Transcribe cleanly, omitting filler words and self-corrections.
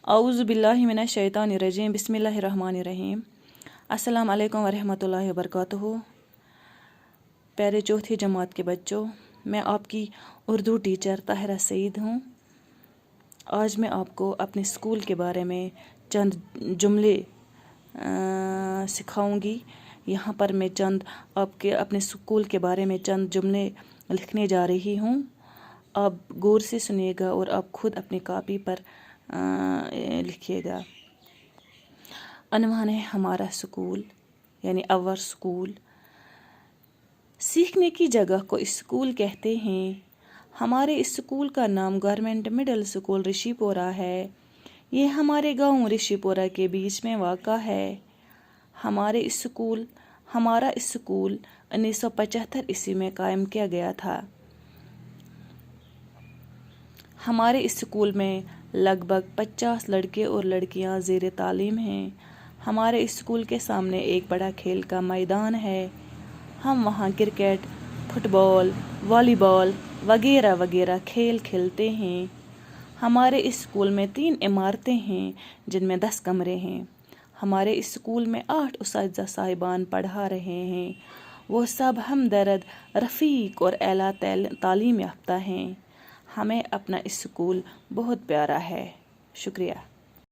اعوذ باللہ من الشیطان الرجیم بسم اللہ الرحمن الرحیم السلام علیکم ورحمۃ اللہ وبرکاتہ۔ پیارے چوتھی جماعت کے بچوں، میں آپ کی اردو ٹیچر طاہرہ سعید ہوں۔ آج میں آپ کو اپنے اسکول کے بارے میں چند جملے سکھاؤں گی۔ یہاں پر میں آپ کے اپنے اسکول کے بارے میں چند جملے لکھنے جا رہی ہوں۔ آپ غور سے سنیے گا اور آپ خود اپنی کاپی پر لکھیے گا۔ عنوان ہے ہمارا اسکول، یعنی اور اسکول۔ سیکھنے کی جگہ کو اسکول کہتے ہیں۔ ہمارے اسکول کا نام گورنمنٹ مڈل اسکول رشی پورہ ہے۔ یہ ہمارے گاؤں رشی پورہ کے بیچ میں واقع ہے۔ ہمارا اسکول 1975 عیسوی میں قائم کیا گیا تھا۔ ہمارے اسکول میں لگ بھگ 50 لڑکے اور لڑکیاں زیر تعلیم ہیں۔ ہمارے اسکول کے سامنے ایک بڑا کھیل کا میدان ہے۔ ہم وہاں کرکٹ، فٹ بال، والی بال وغیرہ وغیرہ کھیل کھیلتے ہیں۔ ہمارے اسکول میں 3 عمارتیں ہیں جن میں 10 کمرے ہیں۔ ہمارے اسکول میں 8 اساتذہ صاحبان پڑھا رہے ہیں۔ وہ سب ہمدرد، رفیق اور اعلیٰ تعلیم یافتہ ہیں۔ ہمیں اپنا اسکول بہت پیارا ہے۔ شکریہ۔